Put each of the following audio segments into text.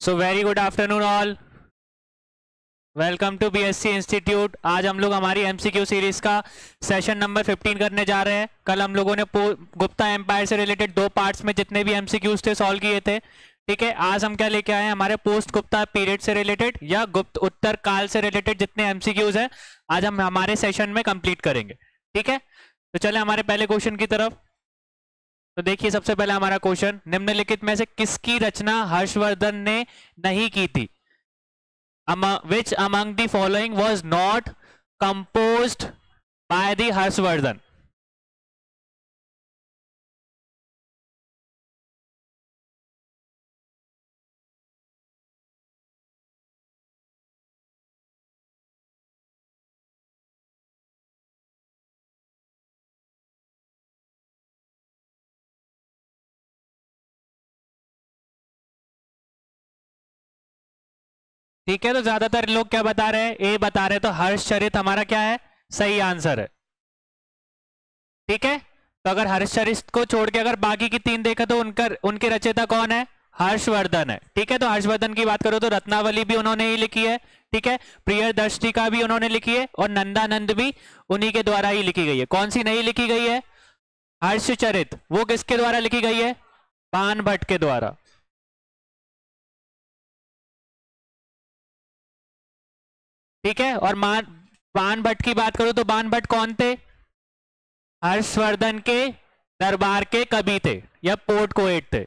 So very good afternoon all, welcome to BSC institute. आज हम लोग हमारी एमसीक्यू सीरीज का सेशन नंबर 15 करने जा रहे हैं। कल हम लोगों ने गुप्ता एम्पायर से रिलेटेड 2 पार्ट्स में जितने भी एमसीक्यूज थे सॉल्व किए थे। ठीक है, आज हम क्या लेके आए हैं, हमारे पोस्ट गुप्ता पीरियड से रिलेटेड या गुप्त उत्तर काल से रिलेटेड जितने एमसीक्यूज हैं आज हम हमारे सेशन में कंप्लीट करेंगे। ठीक है, तो चले हमारे पहले क्वेश्चन की तरफ। तो देखिए, सबसे पहला हमारा क्वेश्चन, निम्नलिखित में से किसकी रचना हर्षवर्धन ने नहीं की थी? Which among the following was not composed by the Harshvardhan? ठीक है, तो ज्यादातर लोग क्या बता रहे हैं, ए बता रहे हैं, तो हर्षचरित हमारा क्या है, सही आंसर है। ठीक है, तो अगर हर्षचरित को छोड़ के अगर बाकी की 3 देखा तो उनके रचयिता कौन है, हर्षवर्धन है। ठीक है, तो हर्षवर्धन की बात करो तो रत्नावली भी उन्होंने ही लिखी है। ठीक है, प्रियदर्शिका भी उन्होंने लिखी है और नंदानंद भी उन्हीं के द्वारा ही लिखी गई है। कौन सी नहीं लिखी गई है, हर्षचरित, वो किसके द्वारा लिखी गई है, बाणभट्ट के द्वारा। ठीक है, और बाणभट्ट की बात करो तो बाणभट्ट कौन थे, हर्षवर्धन के दरबार के कवि थे या पोर्ट कोएट थे।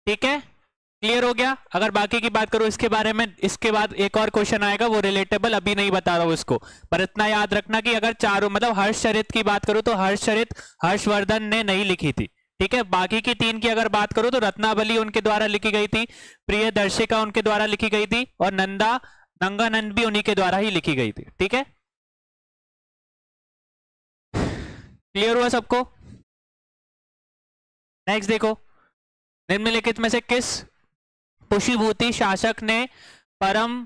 ठीक है, क्लियर हो गया। अगर बाकी की बात करो इसके बारे में, इसके बाद एक और क्वेश्चन आएगा, वो रिलेटेबल अभी नहीं बता रहा हूं उसको, पर इतना याद रखना कि अगर चारों मतलब हर्षचरित की बात करो तो हर्षचरित हर्षवर्धन ने नहीं लिखी थी। ठीक है, बाकी की 3 की अगर बात करो तो रत्नावली उनके द्वारा लिखी गई थी, प्रियदर्शिका उनके द्वारा लिखी गई थी और नंगानंद भी उन्हीं के द्वारा ही लिखी गई थी। ठीक है, क्लियर हुआ सबको। नेक्स्ट देखो, निम्नलिखित में से किस पुष्यभूति शासक ने परम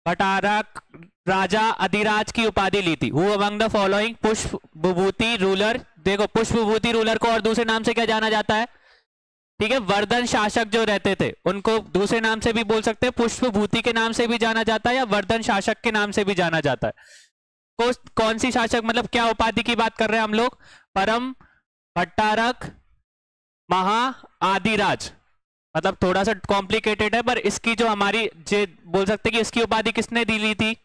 भट्टारक राजा अधिराज की उपाधि ली थी? Who among the following Pushpabhuti ruler, देखो पुष्पभूति रूलर को और दूसरे नाम से क्या जाना जाता है, ठीक है, वर्धन शासक जो रहते थे उनको दूसरे नाम से भी बोल सकते हैं, पुष्पभूति के नाम से भी जाना जाता है या वर्धन शासक के नाम से भी जाना जाता है। कौन सी शासक, मतलब क्या उपाधि की बात कर रहे हैं हम लोग, परम भट्टारक महा आदिराज, मतलब थोड़ा सा कॉम्प्लिकेटेड है, पर इसकी जो हमारी जे बोल सकते हैं कि इसकी उपाधि किसने दी ली थी,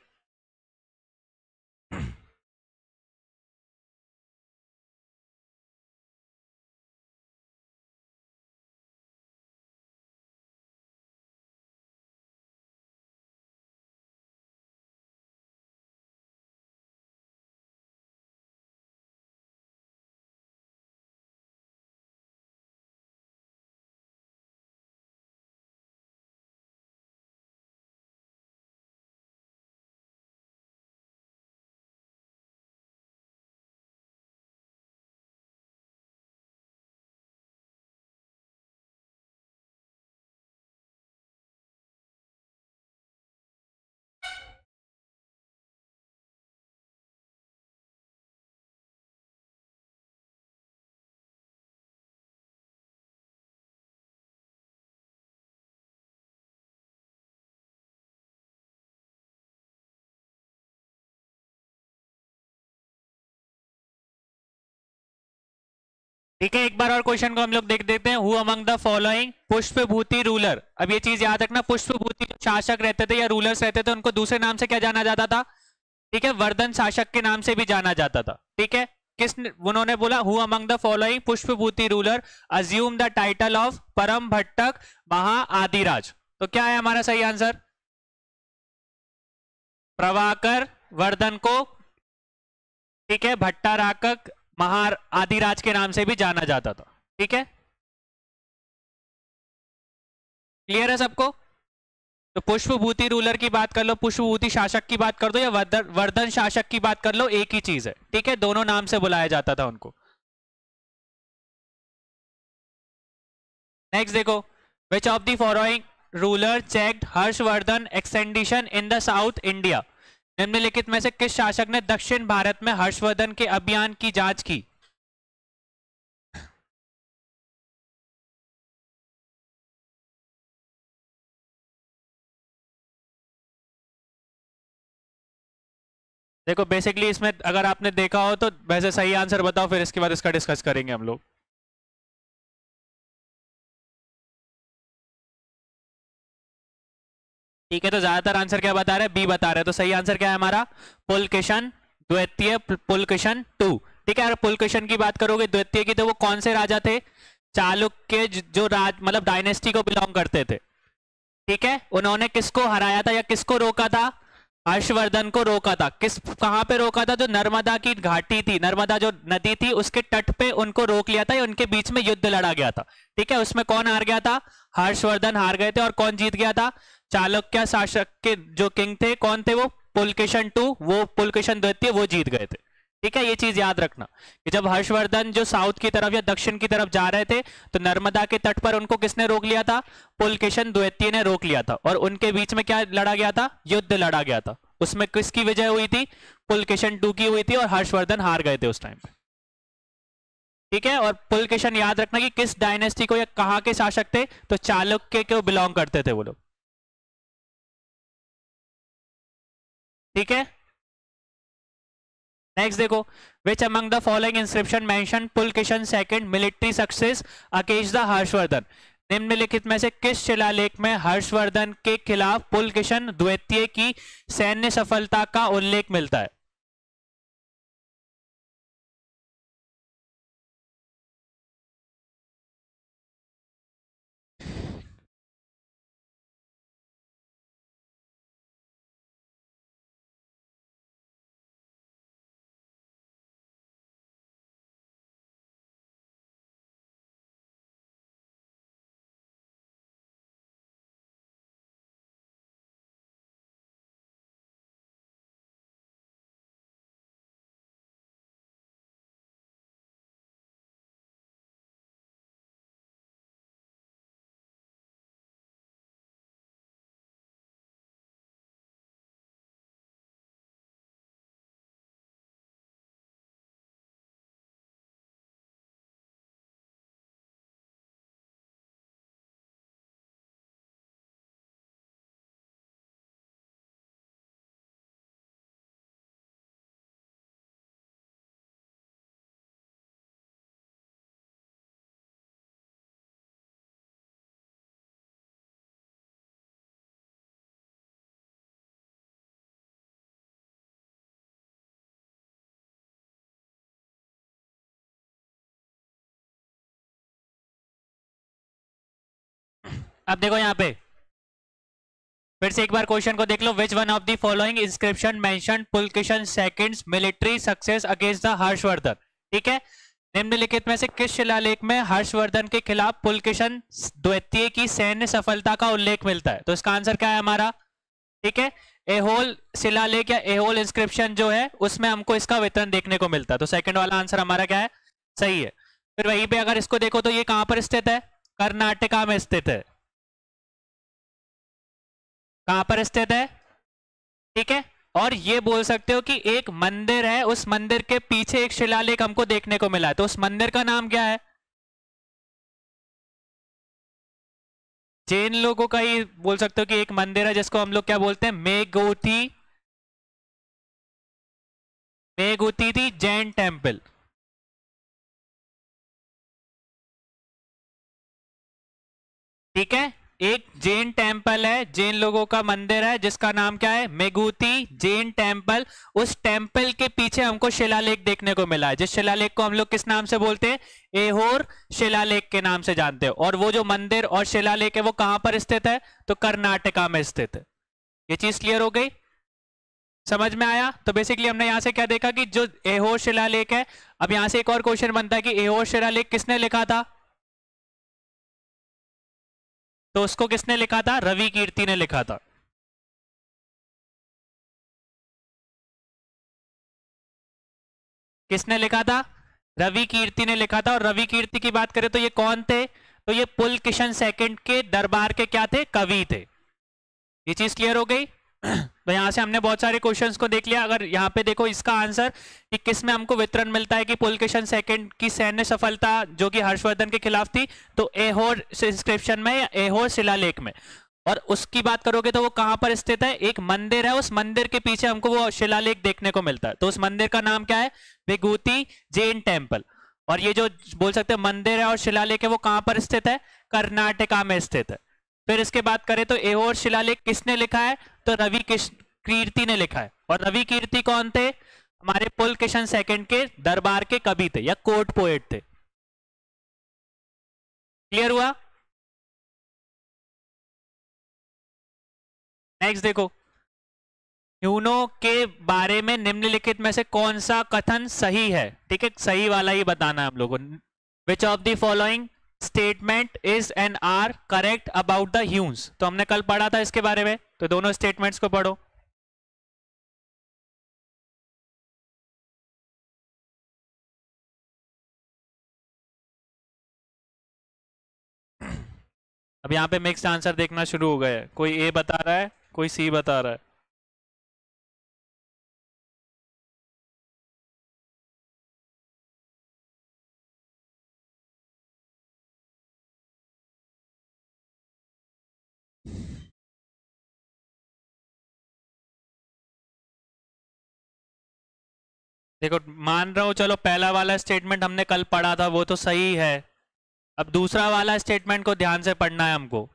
ठीक है, एक बार और क्वेश्चन को हम लोग देख देते हैं। Who among the following Pushpabhuti ruler, अब ये चीज याद रखना, पुष्पभूति शासक रहते थे या रूलर्स रहते थे उनको दूसरे नाम से क्या जाना जाता था, ठीक है, वर्धन शासक के नाम से भी जाना जाता था। ठीक है, उन्होंने बोला who among the following Pushpabhuti ruler assume the title of परम भट्टक महा आदिराज, तो क्या है हमारा सही आंसर, प्रभाकर वर्धन को, ठीक है, भट्टाराकक महार आदिराज के नाम से भी जाना जाता था। ठीक है, क्लियर है सबको। तो पुष्पभूति रूलर की बात कर लो, पुष्पभूति शासक की बात कर दो या वर्धन शासक की बात कर लो, एक ही चीज है। ठीक है, दोनों नाम से बुलाया जाता था उनको। नेक्स्ट देखो, which of the following ruler checked Harshavardhana extension in the south India, निम्नलिखित में से किस शासक ने दक्षिण भारत में हर्षवर्धन के अभियान की जांच की? देखो बेसिकली इसमें अगर आपने देखा हो तो वैसे सही आंसर बताओ, फिर इसके बाद इसका डिस्कस करेंगे हम लोग। ठीक है, तो ज्यादातर आंसर क्या बता रहे हैं? बी बता रहे हैं। तो सही आंसर क्या है हमारा? पुलकेशन द्वितीय, पुलकेशन टू। ठीक है, अगर पुलकेशन की बात करोगे द्वितीय की, तो वो कौन से राजा थे? चालुक्य जो राज मतलब डायनेस्टी को बिलोंग करते थे। ठीक है, उन्होंने किसको हराया था या किसको रोका था? हर्षवर्धन को रोका था। किस कहां पे रोका था? जो नर्मदा की घाटी थी, नर्मदा जो नदी थी उसके तट पे उनको रोक लिया था, या उनके बीच में युद्ध लड़ा गया था। ठीक है, उसमें कौन हार गया था? हर्षवर्धन हार गए थे। और कौन जीत गया था? चालुक्य शासक के जो किंग थे, कौन थे वो? पुलकेशन टू, वो पुलकेशन द्वितीय, वो जीत गए थे। ठीक है, ये चीज याद रखना कि जब हर्षवर्धन जो साउथ की तरफ या दक्षिण की तरफ जा रहे थे, तो नर्मदा के तट पर उनको किसने रोक लिया था? पुलकेशन द्वितीय ने रोक लिया था। और उनके बीच में क्या लड़ा गया था? युद्ध लड़ा गया था। उसमें किसकी विजय हुई थी? पुलकेशन टू की हुई थी, और हर्षवर्धन हार गए थे उस टाइम पे। ठीक है, और पुलकेशन याद रखना कि किस डायनेस्टी को या कहां के शासक थे? तो चालुक्य को बिलोंग करते थे वो लोग। ठीक है, नेक्स्ट देखो, which among the following inscription mention Pulakeshin second military success against the Harshvardhan? निम्नलिखित में से किस शिलालेख में हर्षवर्धन के खिलाफ पुलकेशन द्वितीय की सैन्य सफलता का उल्लेख मिलता है? अब देखो यहाँ पे फिर से एक बार क्वेश्चन को देख लो। Which one of the following inscription mention Pulakeshin second's military success against the Harshavardhana? ठीक है, निम्नलिखित में से किस शिलालेख में हर्षवर्धन के खिलाफ पुलकेशन द्वितीय की सैन्य सफलता का उल्लेख मिलता है? तो इसका आंसर क्या है हमारा? ठीक है, एहोल शिलालेख या एहोल इंस्क्रिप्शन जो है उसमें हमको इसका वितरण देखने को मिलता है। तो सेकंड वाला आंसर हमारा क्या है? सही है। फिर वहीं पे अगर इसको देखो तो ये कहां पर स्थित है? कर्नाटका में स्थित है। कहां पर स्थित है? ठीक है, और ये बोल सकते हो कि एक मंदिर है, उस मंदिर के पीछे एक शिलालेख हमको देखने को मिला है। तो उस मंदिर का नाम क्या है? जैन लोगों का ही बोल सकते हो कि एक मंदिर है जिसको हम लोग क्या बोलते हैं? मेगुती, मेगुती थी जैन टेम्पल। ठीक है, एक जैन टेम्पल है, जैन लोगों का मंदिर है जिसका नाम क्या है? मेगुती जैन टेम्पल। उस टेम्पल के पीछे हमको शिलालेख देखने को मिला है, जिस शिलालेख को हम लोग किस नाम से बोलते हैं? एहोर शिलालेख के नाम से जानते हैं। और वो जो मंदिर और शिलालेख है वो कहां पर स्थित है? तो कर्नाटका में स्थित है। ये चीज क्लियर हो गई? समझ में आया? तो बेसिकली हमने यहां से क्या देखा कि जो एहोर शिलालेख है, अब यहां से एक और क्वेश्चन बनता है कि एहोर शिलालेख किसने लिखा था? तो उसको किसने लिखा था? रवि कीर्ति ने लिखा था। किसने लिखा था? रवि कीर्ति ने लिखा था। और रवि कीर्ति की बात करें तो ये कौन थे? तो ये पुलकेशन सेकंड के दरबार के क्या थे? कवि थे। ये चीज क्लियर हो गई? तो यहां से हमने बहुत सारे क्वेश्चंस को देख लिया। अगर यहाँ पे देखो इसका आंसर कि किस में हमको वितरण मिलता है कि पुलकेशन सेकंड की सैन्य सफलता जो कि हर्षवर्धन के खिलाफ थी, तो एहोर इंस्क्रिप्शन में या एहोर शिलालेख में। और उसकी बात करोगे तो वो कहां पर स्थित है, एक मंदिर है, उस मंदिर के पीछे हमको वो शिलालेख देखने को मिलता है। तो उस मंदिर का नाम क्या है, विभूति जैन टेम्पल। और ये जो बोल सकते हैं मंदिर है और शिलालेख है वो कहां पर स्थित है, कर्नाटका में स्थित है। फिर इसके बात करें तो एहोर शिलालेख किसने लिखा है, तो रवि कीर्ति ने लिखा है। और रवि कीर्ति कौन थे, हमारे पुलकेशन सेकंड के दरबार के कवि थे या कोर्ट पोएट थे। क्लियर हुआ। नेक्स्ट देखो, ह्यूनो के बारे में निम्नलिखित में से कौन सा कथन सही है, ठीक है, सही वाला ही बताना है हम लोगों को। Which of the following statement is and are correct about the Huns. तो हमने कल पढ़ा था इसके बारे में, तो दोनों स्टेटमेंट्स को पढ़ो। अब यहाँ पे मिक्स्ड आंसर देखना शुरू हो गया है, कोई ए बता रहा है, कोई सी बता रहा है। देखो मान रहा हूं, चलो पहला वाला स्टेटमेंट हमने कल पढ़ा था वो तो सही है। अब दूसरा वाला स्टेटमेंट को ध्यान से पढ़ना है हमको।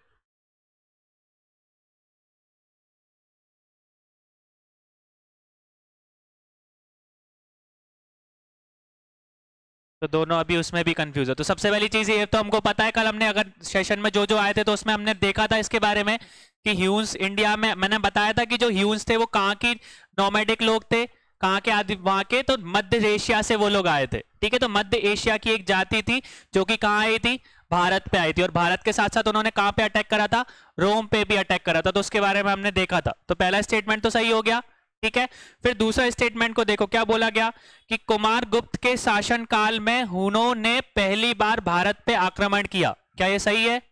तो दोनों अभी उसमें भी कंफ्यूज है। तो सबसे पहली चीज ये तो हमको पता है, कल हमने अगर सेशन में जो जो आए थे तो उसमें हमने देखा था इसके बारे में कि ह्यून्स इंडिया में, मैंने बताया था कि जो ह्यून्स थे वो कहाँ की नोमैडिक लोग थे, कहाँ के आदि वहां के, तो मध्य एशिया से वो लोग आए थे, ठीक है। तो मध्य एशिया की एक जाति थी जो कि कहाँ आई थी, भारत पे आई थी। और भारत के साथ साथ उन्होंने कहाँ पे अटैक करा था, रोम पे भी अटैक करा था। तो उसके बारे में हमने देखा था। तो पहला स्टेटमेंट तो सही हो गया, ठीक है। फिर दूसरा स्टेटमेंट को देखो, क्या बोला गया कि कुमार गुप्त के शासन काल में हुनों ने पहली बार भारत पे आक्रमण किया। क्या ये सही है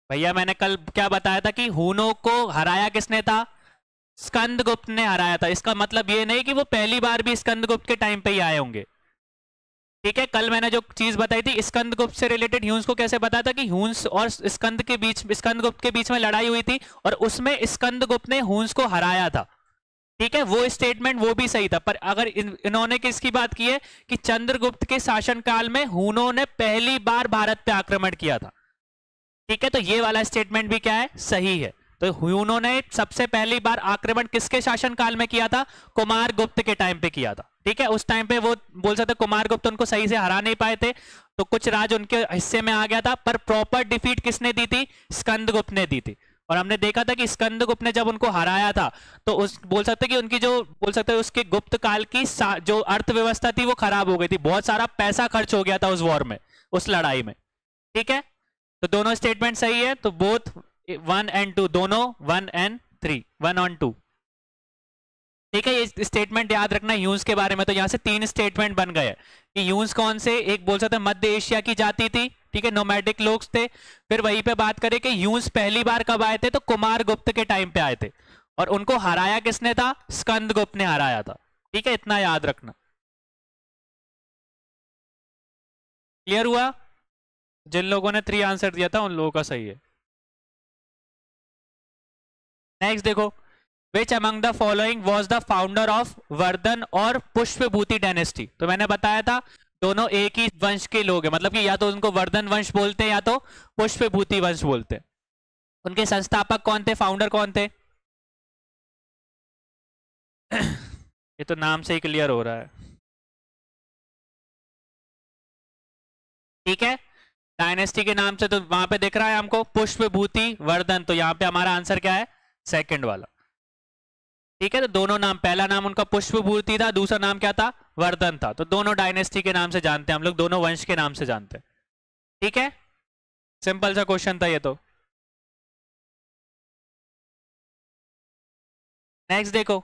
भैया? मैंने कल क्या बताया था कि हुनों को हराया किसने था, स्कंदगुप्त ने हराया था। इसका मतलब ये नहीं कि वो पहली बार भी स्कंदगुप्त के टाइम पे ही आए होंगे, ठीक है। कल मैंने जो चीज बताई थी स्कंदगुप्त से रिलेटेड, ह्यून्स को कैसे बताया था कि ह्यून्स और स्कंदगुप्त के बीच में लड़ाई हुई थी और उसमें स्कंदगुप्त ने ह्यून्स को हराया था, ठीक है। वो स्टेटमेंट वो भी सही था। पर अगर इन्होंने किसकी बात की है कि चंद्रगुप्त के शासनकाल में हुनों ने पहली बार भारत पे आक्रमण किया था, ठीक है। तो ये वाला स्टेटमेंट भी क्या है, सही है। तो ह्यूनों ने सबसे पहली बार आक्रमण किसके शासनकाल में किया था, कुमार गुप्त के टाइम पे किया था, ठीक है। उस टाइम पे वो बोल सकते कुमार गुप्त उनको सही से हरा नहीं पाए थे, तो कुछ राज उनके हिस्से में आ गया था। पर प्रॉपर डिफीट किसने दी थी, स्कंदगुप्त ने दी थी। और हमने देखा था कि स्कंदगुप्त ने जब उनको हराया था तो उस बोल सकते कि उनकी जो बोल सकते उसके गुप्त काल की जो अर्थव्यवस्था थी वो खराब हो गई थी, बहुत सारा पैसा खर्च हो गया था उस वॉर में, उस लड़ाई में, ठीक है। तो दोनों स्टेटमेंट सही है। तो बोथ 1 and 2 दोनों 1 and 3, 1 on 2, ठीक है। ये स्टेटमेंट याद रखना ह्यून्स के बारे में। तो यहां से 3 स्टेटमेंट बन गए कि ह्यून्स कौन से, एक बोल सकते मध्य एशिया की जाति थी, ठीक है, नोमैडिक लोग थे। फिर वहीं पे बात करें कि ह्यून्स पहली बार कब आए थे, तो कुमार गुप्त के टाइम पे आए थे और उनको हराया किसने था, स्कंदगुप्त ने हराया था, ठीक है। इतना याद रखना। क्लियर हुआ? जिन लोगों ने 3 आंसर दिया था उन लोगों का सही है। नेक्स्ट देखो, which among the following was the founder of Vardhan और पुष्पभूति डायनेस्टी। तो मैंने बताया था दोनों एक ही वंश के लोग हैं, मतलब कि या तो उनको वर्धन वंश बोलते हैं या तो पुष्पभूति वंश बोलते हैं। उनके संस्थापक कौन थे, फाउंडर कौन थे? ये तो नाम से ही क्लियर हो रहा है, ठीक है। डायनेस्टी के नाम से तो वहां पे दिख रहा है हमको पुष्पभूति वर्धन, तो यहाँ पे हमारा आंसर क्या है, सेकंड वाला, ठीक है। तो दोनों नाम, पहला नाम उनका पुष्पभूति था, दूसरा नाम क्या था, वर्धन था। तो दोनों डायनेस्टी के नाम से जानते हैं हम लोग, दोनों वंश के नाम से जानते हैं, ठीक है। सिंपल सा क्वेश्चन था ये तो। नेक्स्ट देखो,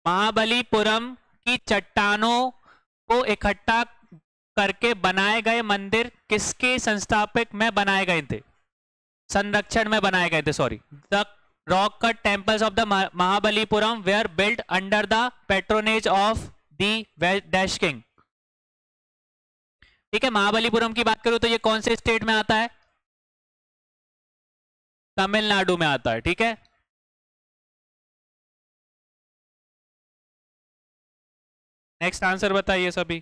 महाबलीपुरम की चट्टानों को इकट्ठा करके बनाए गए मंदिर किसके संस्थापक में बनाए गए थे, संरक्षण में बनाए गए थे, sorry. The rock cut temples of the Mahabalipuram were built under the patronage of the Dash King, ठीक है। महाबलीपुरम की बात करूं तो ये कौन से स्टेट में आता है, तमिलनाडु में आता है। ठीक है, नेक्स्ट आंसर बताइए सभी।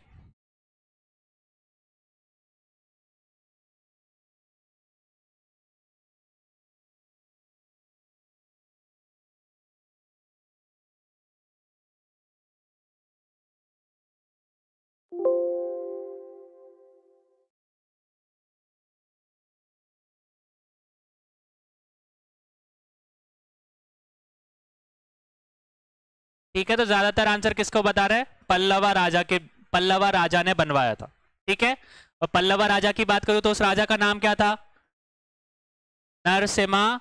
ठीक है, तो ज्यादातर आंसर किसको बता रहे हैं? पल्लवा राजा के, पल्लवा राजा ने बनवाया था। ठीक है, और पल्लवा राजा की बात करूं तो उस राजा का नाम क्या था? नरसिम्हा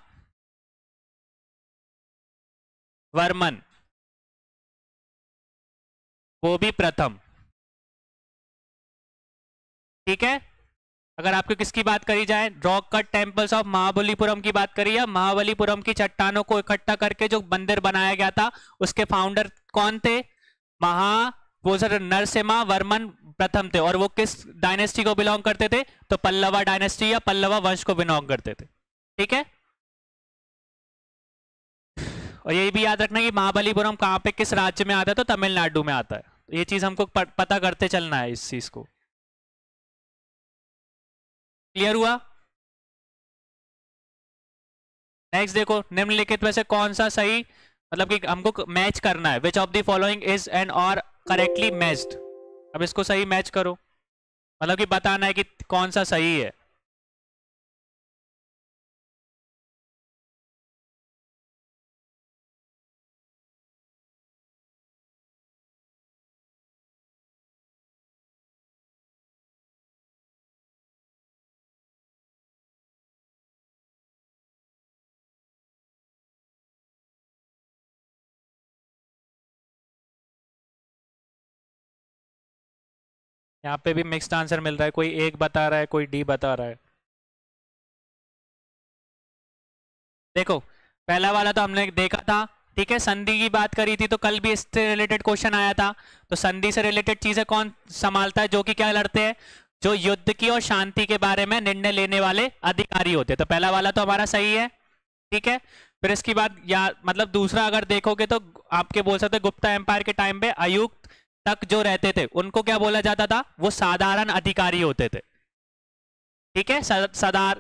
वर्मन, वो भी प्रथम। ठीक है, अगर आपको किसकी बात करी जाए, rock cut temples of Mahabalipuram की बात करी है, महाबलीपुरम की चट्टानों को इकट्ठा करके जो मंदिर बनाया गया था, उसके फाउंडर कौन थे? महा वो सर नरसिम्हा वर्मन प्रथम थे। और वो किस डायनेस्टी को बिलोंग करते थे? तो पल्लवा डायनेस्टी या पल्लवा वंश को बिलोंग करते थे। ठीक है, और ये भी याद रखना कि महाबलीपुरम कहाँ पे किस राज्य में आता है, तो तमिलनाडु में आता है। ये चीज हमको पता करते चलना है इस चीज को। क्लियर हुआ? नेक्स्ट देखो, निम्नलिखित में से कौन सा सही, मतलब कि हमको मैच करना है, विच of the following is an और करेक्टली मैच्ड। अब इसको सही मैच करो, मतलब कि बताना है कि कौन सा सही है। यहाँ पे भी मिक्स्ड आंसर मिल रहा है, कोई एक बता रहा है, कोई डी बता रहा है। देखो, पहला वाला तो हमने देखा था। ठीक है, संधि की बात करी थी, तो कल भी इससे रिलेटेड क्वेश्चन आया था। तो संधि से रिलेटेड चीजें कौन संभालता है? जो कि क्या लड़ते हैं, जो युद्ध की और शांति के बारे में निर्णय लेने वाले अधिकारी होते हैं। तो पहला वाला तो हमारा सही है। ठीक है, फिर इसके बाद या मतलब दूसरा अगर देखोगे तो आपके बोल सकते गुप्ता एम्पायर के टाइम पे आयुक्त तक जो रहते थे उनको क्या बोला जाता था? वो साधारण अधिकारी होते थे। ठीक है,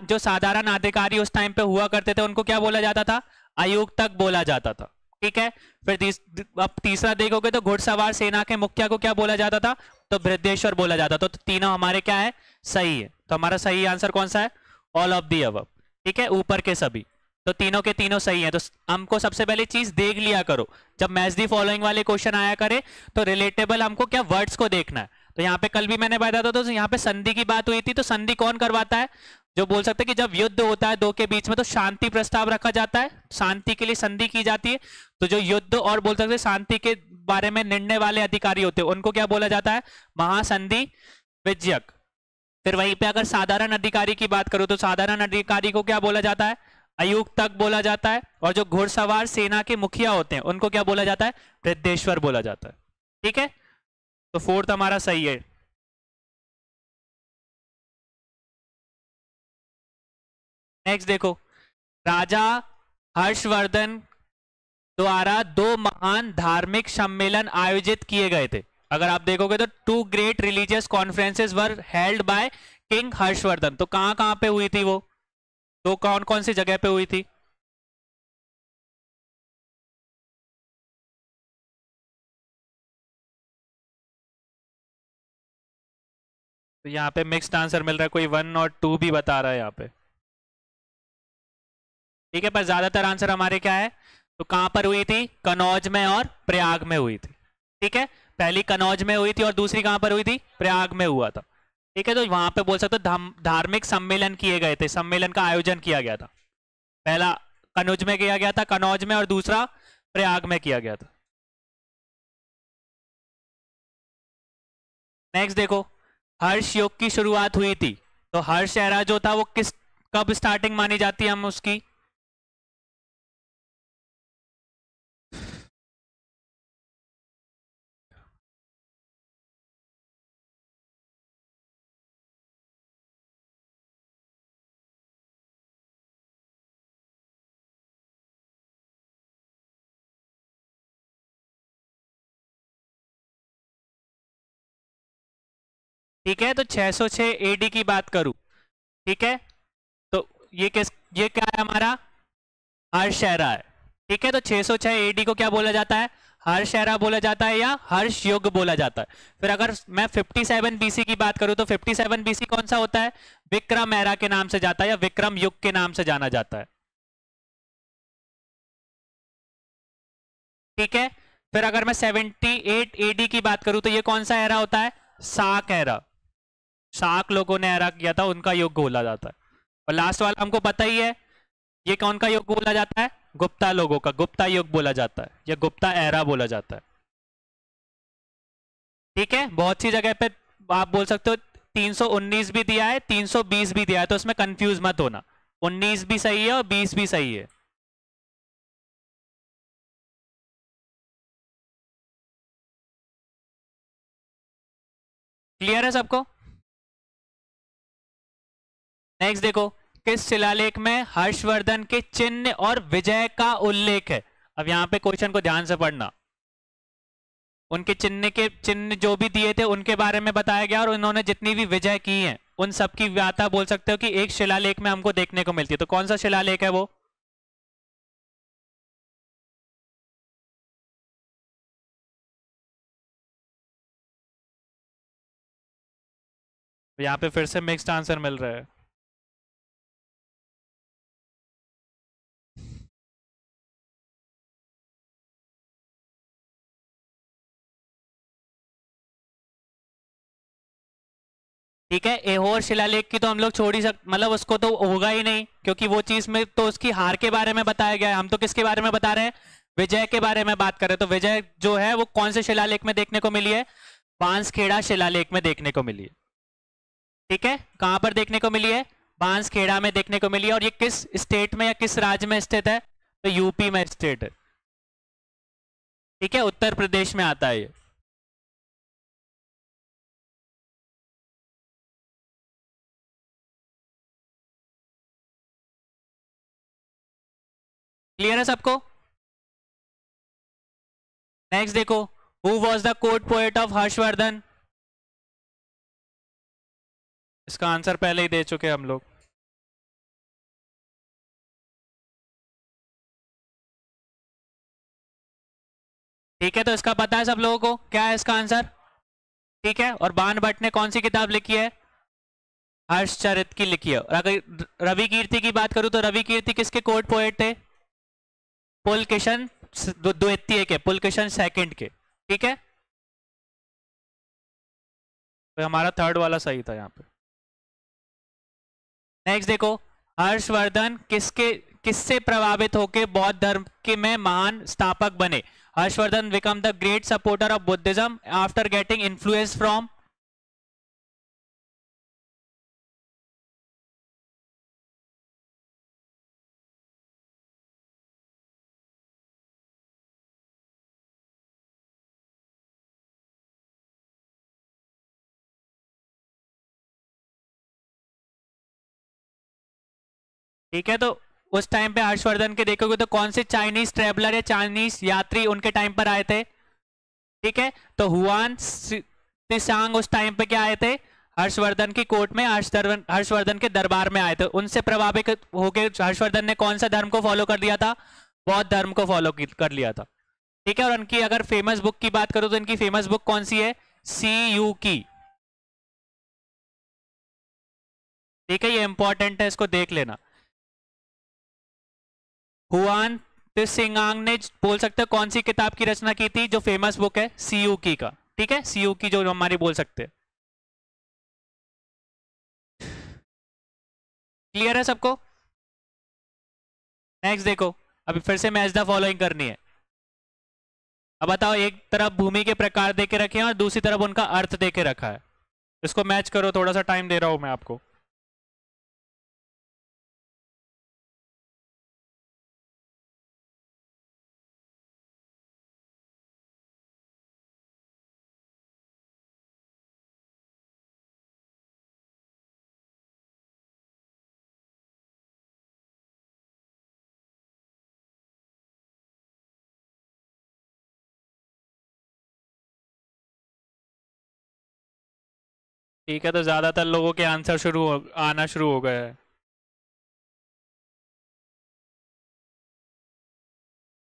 जो साधारण अधिकारी उस टाइम पे हुआ करते थे उनको क्या बोला जाता था? आयुक्त तक बोला जाता था। ठीक है, फिर अब तीसरा देखोगे तो घुड़सवार सेना के मुखिया को क्या बोला जाता था? तो बृहदेश्वर बोला जाता था। तो तीनों हमारे क्या है? सही है। तो हमारा सही आंसर कौन सा है? All of the above. ठीक है, ऊपर के सभी। तो तीनों के तीनों सही हैं। तो हमको सबसे पहले चीज देख लिया करो, जब मैच दी फॉलोइंग वाले क्वेश्चन आया करे तो रिलेटेबल हमको क्या वर्ड्स को देखना है। तो यहाँ पे कल भी मैंने बताया था, तो यहाँ पे संधि की बात हुई थी। तो संधि कौन करवाता है? जो बोल सकते हैं कि जब युद्ध होता है दो के बीच में तो शांति प्रस्ताव रखा जाता है, शांति के लिए संधि की जाती है। तो जो युद्ध और बोल सकते हैं शांति के बारे में निर्णय वाले अधिकारी होते हैं उनको क्या बोला जाता है? महासंधि विजयक। फिर वहीं पे अगर साधारण अधिकारी की बात करूं तो साधारण अधिकारी को क्या बोला जाता है? आयुक्त तक बोला जाता है। और जो घुड़सवार सेना के मुखिया होते हैं उनको क्या बोला जाता है? वृद्धेश्वर बोला जाता है। ठीक है, तो फोर्थ हमारा सही है। नेक्स्ट देखो, राजा हर्षवर्धन द्वारा दो महान धार्मिक सम्मेलन आयोजित किए गए थे। अगर आप देखोगे तो two great religious conferences were held by king Harshvardhan. तो कहां कहां पे हुई थी वो? तो कौन कौन सी जगह पे हुई थी? तो यहाँ पे मिक्स्ड आंसर मिल रहा है, कोई 1 और 2 भी बता रहा है यहाँ पे। ठीक है, पर ज्यादातर आंसर हमारे क्या है? तो कहां पर हुई थी? कनौज में और प्रयाग में हुई थी। ठीक है, पहली कनौज में हुई थी और दूसरी कहां पर हुई थी? प्रयाग में हुआ था। ठीक है, तो वहां पे बोल सकते हो धार्मिक सम्मेलन किए गए थे, सम्मेलन का आयोजन किया गया था। पहला कनौज में किया गया था, कनौज में, और दूसरा प्रयाग में किया गया था। नेक्स्ट देखो, हर्ष योग की शुरुआत हुई थी। तो हर्ष एरा जो था वो किस, कब स्टार्टिंग मानी जाती है हम उसकी? ठीक है, तो 606 एडी की बात करूं, ठीक है, तो ये क्या है हमारा, हर्षैरा है। ठीक है, तो 606 एडी को क्या बोला जाता है, हर्षैरा बोला जाता है या हर्ष युग बोला जाता है। फिर अगर मैं 57 बीसी की बात करूं तो 57 बीसी कौन सा होता है, विक्रम एरा के नाम से जाता है या विक्रम युग के नाम से जाना जाता है। ठीक है, फिर अगर मैं 78 एडी की बात करूं तो ये कौन सा एरा होता है, साक एरा। साक लोगों ने एरा किया था, उनका युग बोला जाता है। और लास्ट वाला हमको पता ही है, ये कौन का युग बोला जाता है, गुप्ता लोगों का, गुप्ता युग बोला जाता है या गुप्ता एरा बोला जाता है। ठीक है, बहुत सी जगह पे आप बोल सकते हो 319 भी दिया है, 320 भी दिया है, तो इसमें कंफ्यूज मत होना, 19 भी सही है और 20 भी सही है। क्लियर है सबको। नेक्स्ट देखो, किस शिलालेख में हर्षवर्धन के चिन्ह और विजय का उल्लेख है। अब यहां पे क्वेश्चन को ध्यान से पढ़ना, उनके चिन्ह जो भी दिए थे उनके बारे में बताया गया, और उन्होंने जितनी भी विजय की हैं उन सब की व्याख्या बोल सकते हो कि एक शिलालेख में हमको देखने को मिलती है। तो कौन सा शिलालेख है वो, यहाँ पे फिर से मिक्स्ड आंसर मिल रहा है। ठीक है, एहोर शिलालेख की तो हम लोग छोड़ ही मतलब उसको तो होगा ही नहीं, क्योंकि वो चीज में तो उसकी हार के बारे में बताया गया है। हम तो किसके बारे में बता रहे हैं, विजय के बारे में बात कर रहे हैं। तो विजय जो है वो कौन से शिलालेख में देखने को मिली है, बांसखेड़ा शिलालेख में देखने को मिली है। ठीक है, कहां पर देखने को मिली है, बांसखेड़ा में देखने को मिली है। और ये किस स्टेट में या किस राज्य में स्थित है, तो यूपी में स्थित है। ठीक है, उत्तर प्रदेश में आता है ये। क्लियर है सबको। नेक्स्ट देखो, who was the court poet of Harshvardhan. इसका आंसर पहले ही दे चुके हम लोग। ठीक है, तो इसका पता है सब लोगों को, क्या है इसका आंसर। ठीक है, और बाण भट्ट ने कौन सी किताब लिखी है, हर्षचरित की लिखी है। और अगर रवि कीर्ति की बात करूं तो रवि कीर्ति किसके कोर्ट पोएट थे, पुलकेशन द्वितीय के, पुलकेशन सेकंड के। ठीक है, तो हमारा थर्ड वाला सही था यहाँ पे। नेक्स्ट देखो, हर्षवर्धन किससे प्रभावित होकर बौद्ध धर्म के में महान स्थापक बने। Harshvardhan become the great supporter of Buddhism after getting influence from. ठीक है, तो उस टाइम पे हर्षवर्धन के देखोगे तो कौन से चाइनीज ट्रेवलर या चाइनीज यात्री उनके टाइम पर आए थे। ठीक है, तो हुआन त्सांग उस टाइम पे क्या आए थे, हर्षवर्धन की कोर्ट में, हर्षवर्धन के दरबार में आए थे। उनसे प्रभावित होकर हर्षवर्धन ने कौन सा धर्म को फॉलो कर दिया था, बौद्ध धर्म को फॉलो कर लिया था। ठीक है, और उनकी अगर फेमस बुक की बात करूं तो इनकी फेमस बुक कौन सी है, सी यू की। ठीक है, ये इंपॉर्टेंट है, इसको देख लेना। हुआन त्सिंगांग ने बोल सकते हो कौन सी किताब की रचना की थी, जो फेमस बुक है सीयू की का। ठीक है, सीयू की जो हमारी बोल सकते हैं। क्लियर है सबको। नेक्स्ट देखो, अभी फिर से मैच द फॉलोइंग करनी है। अब बताओ, एक तरफ भूमि के प्रकार देके रखे हैं और दूसरी तरफ उनका अर्थ देके रखा है। इसको मैच करो, थोड़ा सा टाइम दे रहा हूं मैं आपको। ठीक है, तो ज्यादातर लोगों के आंसर आना शुरू हो गए हैं।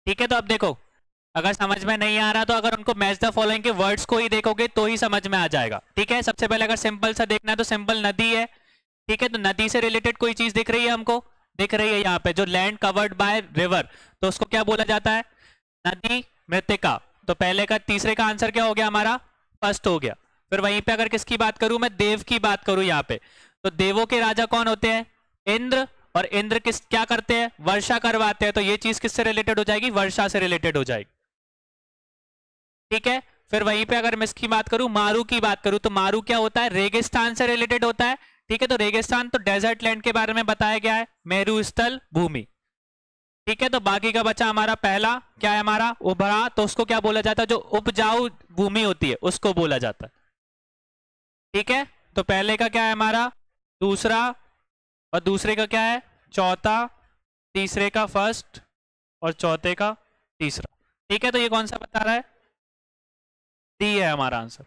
ठीक है, तो अब देखो, अगर समझ में नहीं आ रहा तो अगर उनको मैच द फॉलोइंग के वर्ड्स को ही देखोगे तो ही समझ में आ जाएगा। ठीक है, सबसे पहले अगर सिंपल सा देखना है तो सिंपल नदी है। ठीक है, तो नदी से रिलेटेड कोई चीज दिख रही है हमको, दिख रही है यहाँ पे जो लैंड कवर्ड बाय रिवर, तो उसको क्या बोला जाता है? नदी मृतिका। तो पहले का तीसरे का आंसर क्या हो गया हमारा? फर्स्ट हो गया। फिर वहीं पे अगर किसकी बात करूं मैं, देव की बात करूं यहाँ पे, तो देवों के राजा कौन होते हैं? इंद्र। और इंद्र किस क्या करते हैं? वर्षा करवाते हैं, तो ये चीज किससे रिलेटेड हो जाएगी? वर्षा से रिलेटेड हो जाएगी। ठीक है, फिर वहीं पे अगर मैं इसकी बात करूं, मारू की बात करूं, तो मारू क्या होता है? रेगिस्तान से रिलेटेड होता है। ठीक है, तो रेगिस्तान तो डेजर्ट लैंड के बारे में बताया गया है, मेरू स्थल भूमि। ठीक है, तो बाकी का बचा हमारा पहला, क्या है हमारा? उभरा, तो उसको क्या बोला जाता है? जो उपजाऊ भूमि होती है उसको बोला जाता है। ठीक है, तो पहले का क्या है हमारा? दूसरा, और दूसरे का क्या है? चौथा, तीसरे का फर्स्ट, और चौथे का तीसरा। ठीक है, तो ये कौन सा बता रहा है? डी है हमारा आंसर।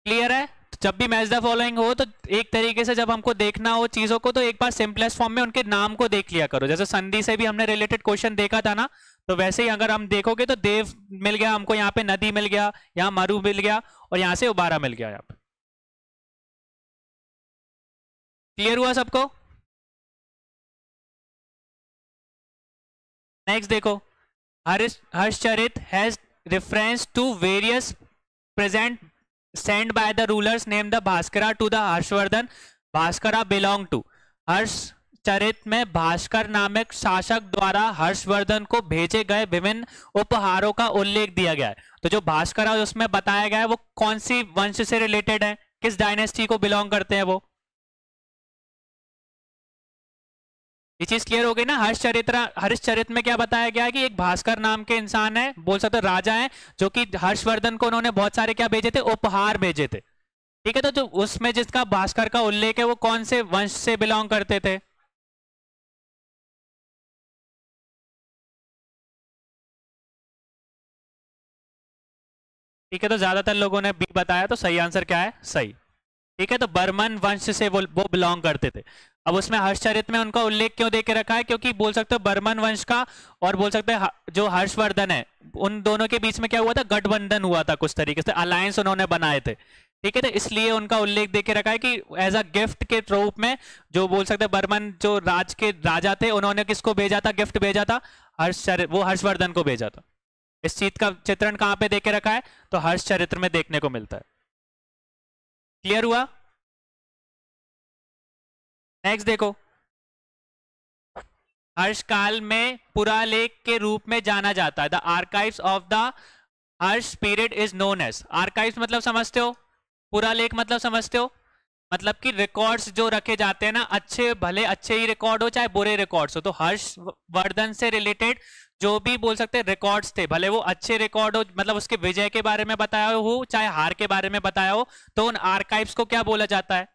क्लियर है? तो जब भी मैच द फॉलोइंग हो तो एक तरीके से जब हमको देखना हो चीजों को तो एक बार सिंपलेस्ट फॉर्म में उनके नाम को देख लिया करो। जैसे संधि से भी हमने रिलेटेड क्वेश्चन देखा था ना, तो वैसे ही अगर हम देखोगे तो देव मिल गया हमको, यहाँ पे नदी मिल गया, यहाँ मरु मिल गया, और यहाँ से उबारा मिल गया यहाँ पे। क्लियर हुआ सबको? नेक्स्ट देखो, Harshacharita has reference to various present sent by the rulers named the Bhaskara to the Harshvardhan. Bhaskara belong to, Harshacharita में भास्कर नामक शासक द्वारा हर्षवर्धन को भेजे गए विभिन्न उपहारों का उल्लेख दिया गया है। तो जो भास्करा उसमें बताया गया है वो कौन सी वंश से रिलेटेड है, किस डायनेस्टी को बिलोंग करते हैं वो? ये चीज क्लियर हो गई ना? हर्षचरित में क्या बताया गया है कि एक भास्कर नाम के इंसान है, बोल सकते राजा है, जो कि हर्षवर्धन को उन्होंने बहुत सारे क्या भेजे थे? उपहार भेजे थे। ठीक है, तो जो उसमें जिसका भास्कर का उल्लेख है वो कौन से वंश से बिलोंग करते थे? ठीक है, तो ज्यादातर लोगों ने बी बताया, तो सही आंसर क्या है? सही। ठीक है, तो बर्मन वंश से वो बिलोंग करते थे। अब उसमें हर्षचरित में उनका उल्लेख क्यों दे के रखा है? क्योंकि बोल सकते हो बर्मन वंश का और बोल सकते हैं जो हर्षवर्धन है, उन दोनों के बीच में क्या हुआ था? गठबंधन हुआ था, कुछ तरीके से अलायंस उन्होंने बनाए थे। ठीक है, तो इसलिए उनका उल्लेख दे के रखा है कि एज अ गिफ्ट के रूप में जो बोल सकते हैं बर्मन जो राज के राजा थे, उन्होंने किसको भेजा था? गिफ्ट भेजा था वो हर्षवर्धन को भेजा था। इस चीज का चित्रण कहां पे देके रखा है? तो हर्षचरित्र में देखने को मिलता है। क्लियर हुआ? नेक्स्ट देखो, हर्ष काल में पुरालेख के रूप में जाना जाता है। The archives of the Harsha period is known as. Archives मतलब समझते हो? पुरालेख मतलब समझते हो? मतलब कि रिकॉर्ड्स जो रखे जाते हैं ना, अच्छे भले अच्छे ही रिकॉर्ड हो चाहे बुरे रिकॉर्ड्स हो, तो हर्षवर्धन से रिलेटेड जो भी बोल सकते हैं रिकॉर्ड्स थे, भले वो अच्छे रिकॉर्ड हो, मतलब उसके विजय के बारे में बताया हो चाहे हार के बारे में बताया हो, तो उन आर्काइव्स को क्या बोला जाता है?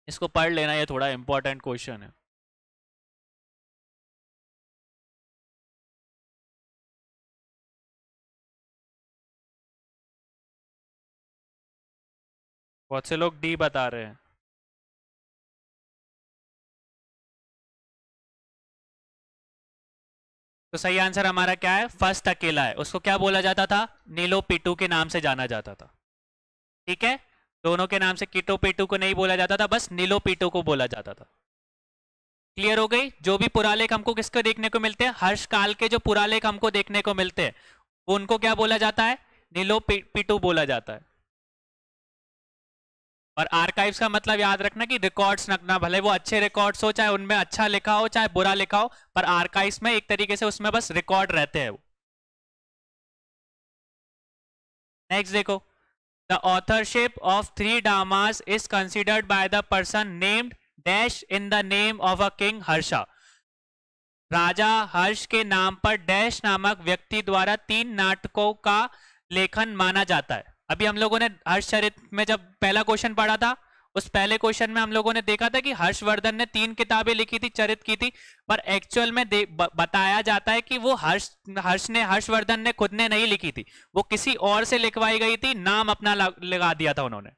इसको पढ़ लेना, ये थोड़ा इंपॉर्टेंट क्वेश्चन है। बहुत से लोग डी बता रहे हैं। तो सही आंसर हमारा क्या है? फर्स्ट अकेला है। उसको क्या बोला जाता था? नीलो पिटू के नाम से जाना जाता था। ठीक है, दोनों के नाम से किटो पिटू को नहीं बोला जाता था, बस नीलो पिटू को बोला जाता था। क्लियर हो गई? जो भी पुरालेख हमको किसको देखने को मिलते हैं? हर्ष काल के जो पुरालेख हमको देखने को मिलते हैं उनको क्या बोला जाता है? नीलो पिटू बोला जाता है। और आर्काइव्स का मतलब याद रखना कि रिकॉर्ड्स रखना, भले वो अच्छे रिकॉर्ड्स हो चाहे उनमें अच्छा लिखा हो चाहे बुरा लिखा हो, पर आर्काइव्स में एक तरीके से उसमें बस रिकॉर्ड रहते हैं वो। नेक्स्ट देखो, the authorship of three dramas is considered by the person named dash in the name of a king Harsha. राजा हर्ष के नाम पर डैश नामक व्यक्ति द्वारा 3 नाटकों का लेखन माना जाता है। अभी हम लोगों ने हर्षचरित में जब पहला क्वेश्चन पढ़ा था उस पहले क्वेश्चन में हम लोगों ने देखा था कि हर्षवर्धन ने 3 किताबें लिखी थी, चरित की थी, पर एक्चुअल में बताया जाता है कि वो हर्षवर्धन ने खुद ने नहीं लिखी थी, वो किसी और से लिखवाई गई थी, नाम अपना लगा दिया था उन्होंने।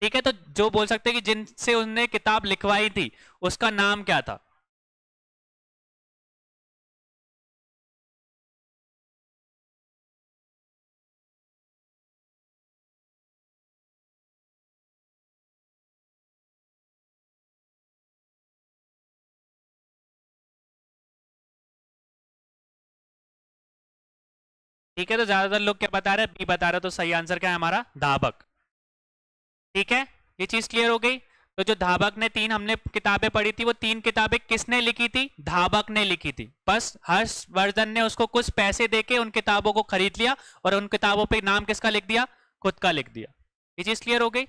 ठीक है, तो जो बोल सकते हैं कि जिनसे उन्होंने किताब लिखवाई थी उसका नाम क्या था? ठीक है, तो ज्यादातर लोग क्या बता रहे हैं? बी बता रहे हैं। तो सही आंसर क्या है हमारा? धाबक। ठीक है, ये चीज क्लियर हो गई। तो जो धाबक ने 3 हमने किताबें पढ़ी थी, वो 3 किताबें किसने लिखी थी? धाबक ने लिखी थी। बस हर्षवर्धन ने उसको कुछ पैसे देके उन किताबों को खरीद लिया और उन किताबों पे नाम किसका लिख दिया? खुद का लिख दिया। ये चीज क्लियर हो गई।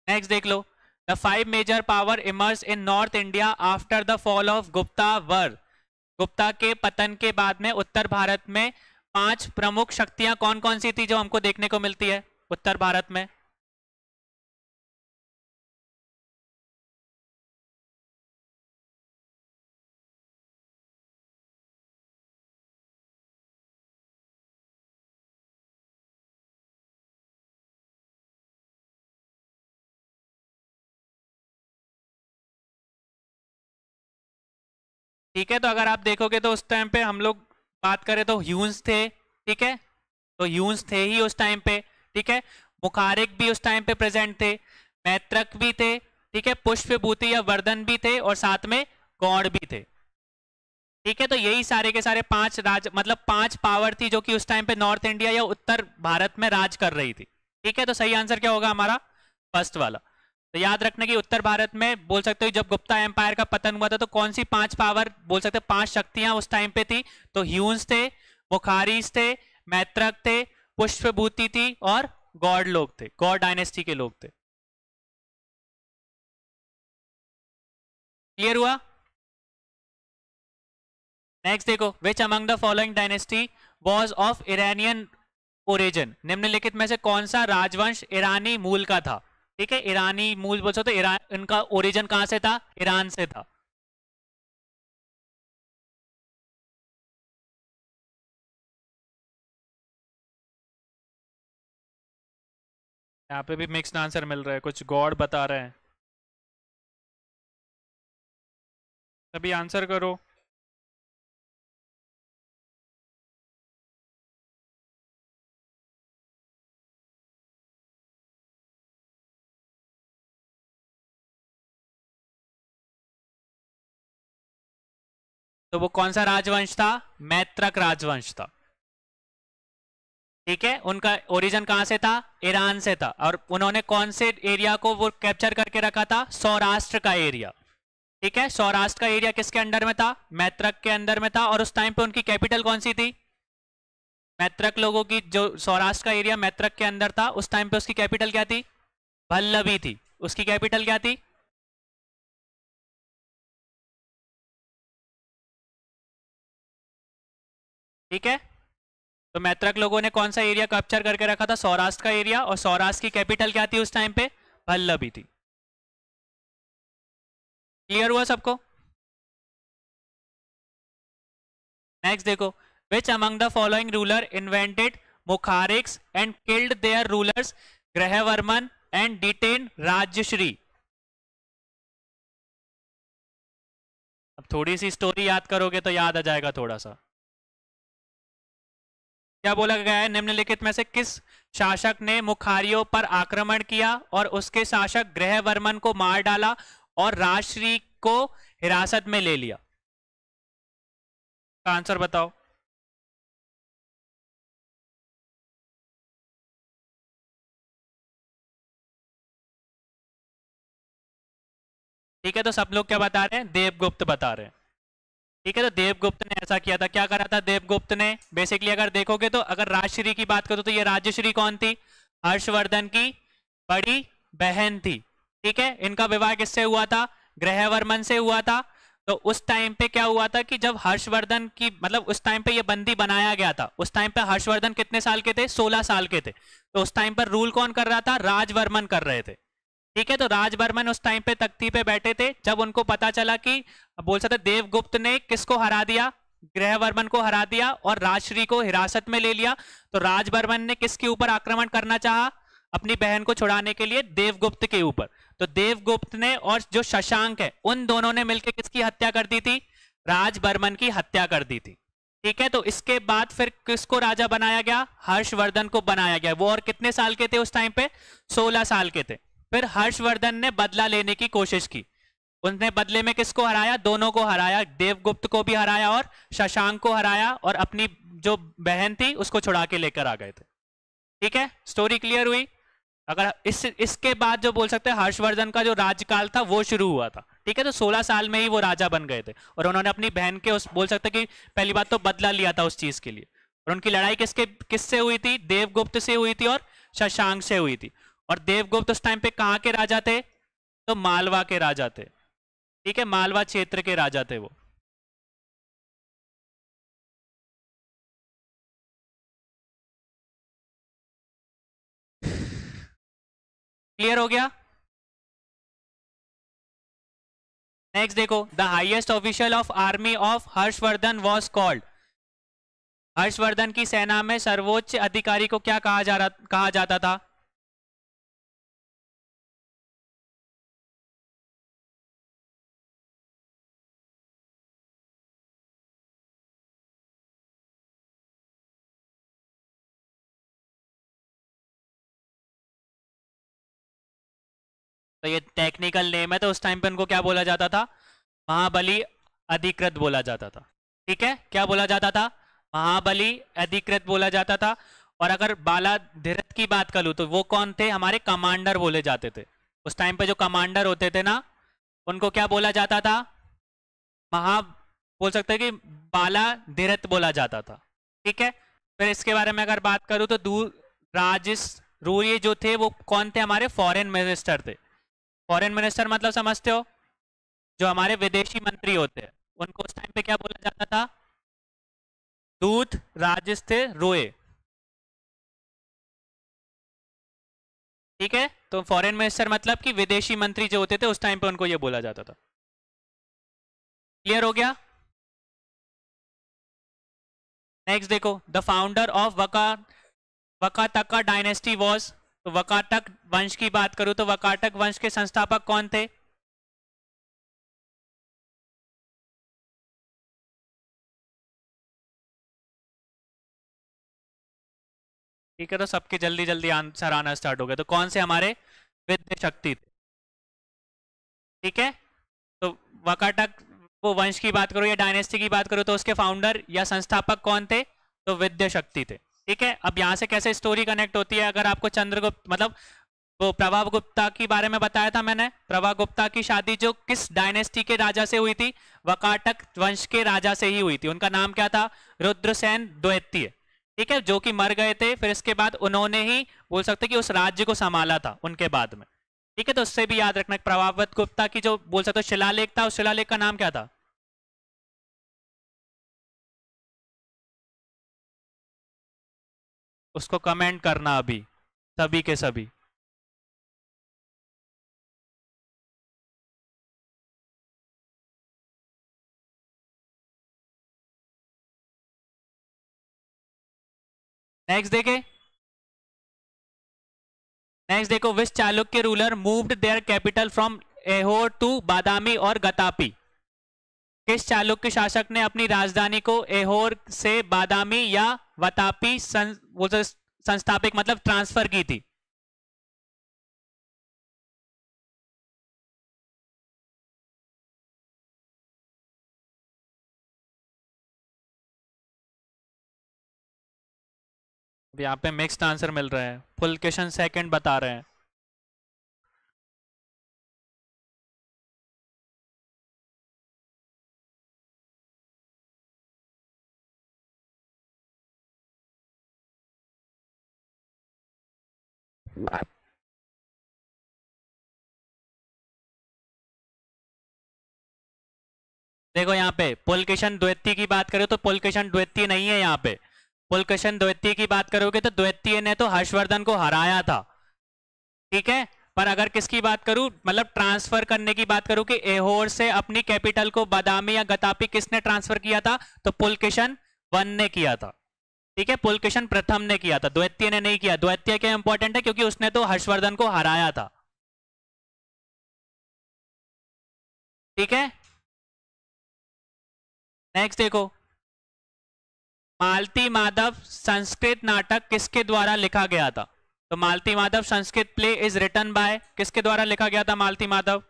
नेक्स्ट देख लो। The 5 major power emerge in north India after the fall of Gupta वर। गुप्ता के पतन के बाद में उत्तर भारत में 5 प्रमुख शक्तियां कौन कौन सी थी जो हमको देखने को मिलती है उत्तर भारत में? ठीक है, तो अगर आप देखोगे तो उस टाइम पे हम लोग बात करें तो ह्यून्स थे। ठीक है, तो ह्यून्स थे ही उस टाइम पे। ठीक है, मुखारिक भी उस टाइम पे प्रेजेंट थे, मैत्रक भी थे, ठीक है, पुष्पभूति या वर्धन भी थे, और साथ में गौड़ भी थे। ठीक है, तो यही सारे के सारे 5 राज मतलब 5 पावर थी जो कि उस टाइम पे नॉर्थ इंडिया या उत्तर भारत में राज कर रही थी। ठीक है, तो सही आंसर क्या होगा हमारा? फर्स्ट वाला। तो याद रखना कि उत्तर भारत में बोल सकते हो जब गुप्ता एम्पायर का पतन हुआ था तो कौन सी 5 पावर बोल सकते हैं, 5 शक्तियां उस टाइम पे थी? तो ह्यून्स थे, मुखारीज थे, मैत्रक थे, पुष्पभूति थी, और गौड़ लोग थे, गौड़ डायनेस्टी के लोग थे। क्लियर हुआ? नेक्स्ट देखो, which among the following dynasty was of Iranian origin. निम्नलिखित में से कौन सा राजवंश ईरानी मूल का था? ठीक है, ईरानी मूल बोल सकते हो, ईरान इनका ओरिजिन कहां से था? ईरान से था। यहाँ पे भी मिक्स्ड आंसर मिल रहा है, कुछ गॉड बता रहे हैं। अभी आंसर करो। तो वो कौन सा राजवंश था? मैत्रक राजवंश था। ठीक है, उनका ओरिजिन कहां से था? ईरान से था। और उन्होंने कौन से एरिया को वो कैप्चर करके रखा था? सौराष्ट्र का एरिया। ठीक है, सौराष्ट्र का एरिया किसके अंडर में था? मैत्रक के अंदर में था। और उस टाइम पे उनकी कैपिटल कौन सी थी? मैत्रक लोगों की जो सौराष्ट्र का एरिया मैत्रक के अंदर था उस टाइम पे उसकी कैपिटल क्या थी? भल्लभी थी। उसकी कैपिटल क्या थी? ठीक है, तो मैत्रक लोगों ने कौन सा एरिया कैप्चर करके रखा था? सौराष्ट्र का एरिया। और सौराष्ट्र की कैपिटल क्या थी उस टाइम पे? भल्लभी थी। क्लियर हुआ सबको? नेक्स्ट देखो, which among the following ruler invented Maukharis and killed their rulers Grahavarman and detain Rajyashri. अब थोड़ी सी स्टोरी याद करोगे तो याद आ जाएगा थोड़ा सा। क्या बोला गया है? निम्नलिखित में से किस शासक ने मुखारियों पर आक्रमण किया और उसके शासक ग्रहवर्मन को मार डाला और राजश्री को हिरासत में ले लिया? का आंसर बताओ। ठीक है, तो सब लोग क्या बता रहे हैं? देवगुप्त बता रहे हैं। ठीक है, तो देवगुप्त ने ऐसा किया था। क्या करा था देवगुप्त ने? बेसिकली अगर देखोगे तो अगर राजश्री की बात करो तो ये राजश्री कौन थी? हर्षवर्धन की बड़ी बहन थी। ठीक है, इनका विवाह किससे हुआ था? ग्रहवर्मन से हुआ था। तो उस टाइम पे क्या हुआ था कि जब हर्षवर्धन की मतलब उस टाइम पे ये बंदी बनाया गया था, उस टाइम पे हर्षवर्धन कितने साल के थे? 16 साल के थे। तो उस टाइम पर रूल कौन कर रहा था? राजवर्मन कर रहे थे। ठीक है, तो राजवर्मन उस टाइम पे तख्ती पे बैठे थे। जब उनको पता चला कि बोल सकते देवगुप्त ने किसको हरा दिया, गृहवर्मन को हरा दिया और राजश्री को हिरासत में ले लिया, तो राजवर्मन ने किसके ऊपर आक्रमण करना चाहा? अपनी बहन को छुड़ाने के लिए देवगुप्त के ऊपर। तो देवगुप्त ने और जो शशांक है, उन दोनों ने मिलकर किसकी हत्या कर दी थी? राजवर्मन की हत्या कर दी थी। ठीक है, तो इसके बाद फिर किसको राजा बनाया गया? हर्षवर्धन को बनाया गया। वो और कितने साल के थे उस टाइम पे? 16 साल के थे। फिर हर्षवर्धन ने बदला लेने की कोशिश की। उसने बदले में किसको हराया? दोनों को हराया, देवगुप्त को भी हराया और शशांक को हराया, और अपनी जो बहन थी उसको छुड़ा के लेकर आ गए थे। ठीक है, स्टोरी क्लियर हुई? अगर इसके बाद जो बोल सकते हैं हर्षवर्धन का जो राज्यकाल था वो शुरू हुआ था। ठीक है, तो 16 साल में ही वो राजा बन गए थे और उन्होंने अपनी बहन के उस बोल सकते कि पहली बात तो बदला लिया था उस चीज के लिए। और उनकी लड़ाई किससे हुई थी? देवगुप्त से हुई थी और शशांक से हुई थी। और देवगुप्त उस टाइम पे कहाँ के राजा थे? तो मालवा के राजा थे। ठीक है, मालवा क्षेत्र के राजा थे वो। क्लियर हो गया? नेक्स्ट देखो, the highest official of army of Harshvardhan was called. Harshvardhan की सेना में सर्वोच्च अधिकारी को क्या कहा जाता था? तो ये टेक्निकल नेम है, तो उस टाइम पे उनको क्या बोला जाता था? महाबली अधिकृत बोला जाता था। ठीक है, क्या बोला जाता था? महाबली अधिकृत बोला जाता था। और अगर बालाधिरथ की बात करूं तो वो कौन थे? हमारे कमांडर बोले जाते थे। उस टाइम पे जो कमांडर होते थे ना, उनको क्या बोला जाता था? महा बोल सकते हैं कि बालाधिरथ बोला जाता था। ठीक है, फिर इसके बारे में अगर बात करूं तो दूर राजिस रूरी जो थे वो कौन थे? हमारे फॉरेन मिनिस्टर थे। फॉरेन मिनिस्टर मतलब समझते हो? जो हमारे विदेशी मंत्री होते हैं, उनको उस टाइम पे क्या बोला जाता था? दूत राजिस थे रोए। ठीक है, तो फॉरेन मिनिस्टर मतलब कि विदेशी मंत्री जो होते थे उस टाइम पे उनको ये बोला जाता था। क्लियर हो गया? नेक्स्ट देखो, the founder of Vakataka dynasty was. तो वकाटक वंश की बात करूं तो वकाटक वंश के संस्थापक कौन थे? ठीक है, तो सबके जल्दी जल्दी आंसर आना स्टार्ट हो गया। तो कौन से? हमारे विद्य शक्ति थे। ठीक है, तो वकाटक वो वंश की बात करो या डायनेस्टी की बात करो तो उसके फाउंडर या संस्थापक कौन थे? तो विद्य शक्ति थे। ठीक है, अब यहाँ से कैसे स्टोरी कनेक्ट होती है? अगर आपको चंद्रगुप्त मतलब वो प्रभाव गुप्ता के बारे में बताया था मैंने, प्रभाव गुप्ता की शादी जो किस डायनेस्टी के राजा से हुई थी? वकाटक वंश के राजा से ही हुई थी। उनका नाम क्या था? रुद्रसेन द्वितीय। ठीक है, जो कि मर गए थे, फिर इसके बाद उन्होंने ही बोल सकते कि उस राज्य को संभाला था उनके बाद में। ठीक है, तो उससे भी याद रखना, प्रभावत गुप्ता की जो बोल सकते हो शिलालेख था, उस शिलालेख का नाम क्या था? उसको कमेंट करना अभी, सभी के सभी। नेक्स्ट देखे, नेक्स्ट देखो, which Chalukya ruler moved their capital from Aihole to Badami और गतापी। किस चालुक्य शासक ने अपनी राजधानी को एहोर से बादामी या वतापी संस्थापित मतलब ट्रांसफर की थी? अब यहाँ पे मिक्स्ड आंसर मिल रहे हैं, फुल क्वेश्चन सेकंड बता रहे हैं। देखो यहाँ पे पुलकेशन द्वितीय की बात करो तो पुलकेशन द्वितीय नहीं है यहाँ पे। पुलकेशन द्वितीय की बात करोगे तो द्वितीय ने तो हर्षवर्धन को हराया था, ठीक है। पर अगर किसकी बात करूं, मतलब ट्रांसफर करने की बात करूं कि एहोर से अपनी कैपिटल को बादामी या गतापी किसने ट्रांसफर किया था, तो पुलकेशन वन ने किया था, ठीक है। पुलकेशन प्रथम ने किया था, द्वितीय ने नहीं किया। द्वितीय क्या इंपॉर्टेंट है, क्योंकि उसने तो हर्षवर्धन को हराया था, ठीक है। नेक्स्ट देखो, मालती माधव संस्कृत नाटक किसके द्वारा लिखा गया था, तो Malati Madhava Sanskrit play is written by, किसके द्वारा लिखा गया था मालती माधव?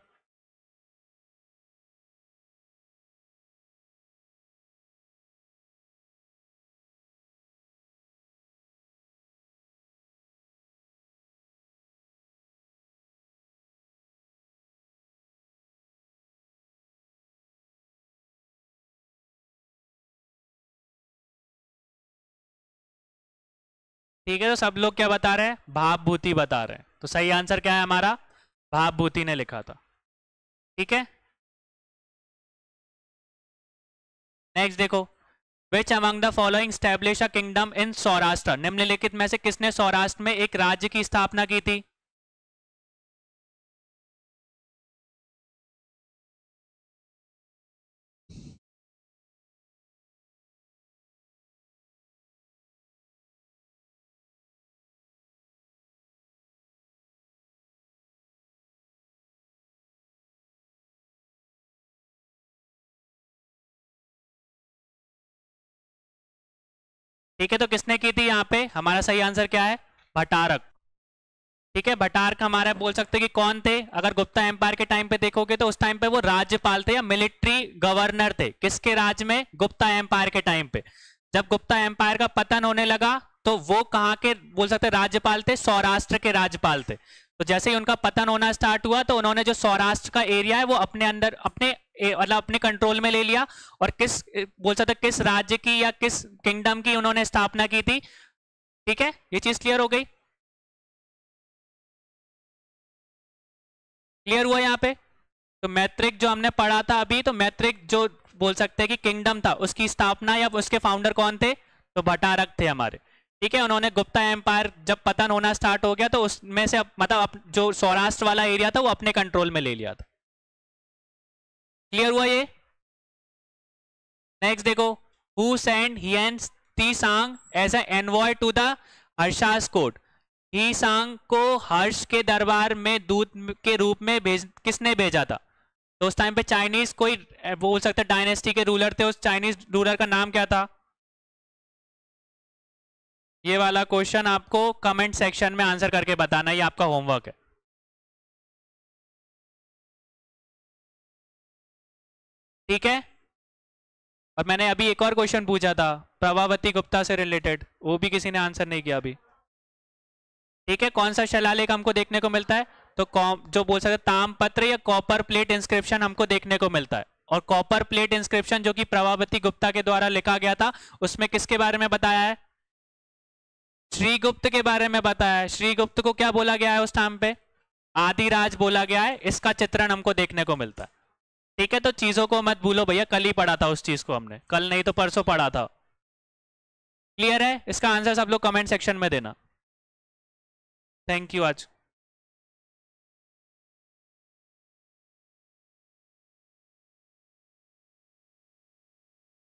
ठीक है, तो सब लोग क्या बता रहे हैं, भावभूति बता रहे हैं। तो सही आंसर क्या है हमारा, भावभूति ने लिखा था, ठीक है। नेक्स्ट देखो, which among the following establish a kingdom in Saurashtra, निम्नलिखित में से किसने सौराष्ट्र में एक राज्य की स्थापना की थी? ठीक है, तो किसने की थी यहाँ पे, हमारा सही आंसर क्या है, भटारक, ठीक है। भटारक हमारा बोल सकते हैं कि कौन थे, अगर गुप्ता एम्पायर के टाइम पे देखोगे तो उस टाइम पे वो राज्यपाल थे या मिलिट्री गवर्नर थे, किसके राज में, गुप्ता एम्पायर के टाइम पे। जब गुप्ता एम्पायर का पतन होने लगा तो वो कहाँ के बोल सकते राज्यपाल थे, सौराष्ट्र के राज्यपाल थे। तो जैसे ही उनका पतन होना स्टार्ट हुआ तो उन्होंने जो सौराष्ट्र का एरिया है वो अपने अंदर अपने मतलब अपने कंट्रोल में ले लिया, और किस बोल सकते किस राज्य की या किस किंगडम की उन्होंने स्थापना की थी, ठीक है। ये चीज क्लियर हो गई, क्लियर हुआ यहाँ पे। तो मैत्रिक जो हमने पढ़ा था अभी, तो मैत्रिक जो बोल सकते हैं कि किंगडम था उसकी स्थापना या उसके फाउंडर कौन थे, तो भटारक थे हमारे, ठीक है। उन्होंने गुप्ता एम्पायर जब पतन होना स्टार्ट हो गया तो उसमें से मतलब जो सौराष्ट्र वाला एरिया था वो अपने कंट्रोल में ले लिया था, क्लियर हुआ ये। नेक्स्ट देखो, who sent Hiuen Tsang as a envoy to the Harsha's court, Hiuen Tsang को हर्ष के दरबार में दूत के रूप में किसने भेजा था, तो उस टाइम पे चाइनीज कोई बोल सकते डायनेस्टी के रूलर थे, उस चाइनीज रूलर का नाम क्या था। ये वाला क्वेश्चन आपको कमेंट सेक्शन में आंसर करके बताना, ये आपका होमवर्क है, ठीक है। और मैंने अभी एक और क्वेश्चन पूछा था प्रभावती गुप्ता से रिलेटेड, वो भी किसी ने आंसर नहीं किया अभी, ठीक है। कौन सा शिलालेख हमको देखने को मिलता है, तो जो बोल सकते ताम्रपत्र या कॉपर प्लेट इंस्क्रिप्शन हमको देखने को मिलता है। और कॉपर प्लेट इंस्क्रिप्शन जो कि प्रभावती गुप्ता के द्वारा लिखा गया था, उसमें किसके बारे में बताया है, श्रीगुप्त के बारे में बताया है। श्रीगुप्त को क्या बोला गया है उस टाइम पे, आदिराज बोला गया है, इसका चित्रण हमको देखने को मिलता है, ठीक है। तो चीजों को मत भूलो भैया, कल ही पढ़ा था उस चीज को हमने, कल नहीं तो परसों पढ़ा था, क्लियर है। इसका आंसर सब लोग कमेंट सेक्शन में देना। थैंक यू आज।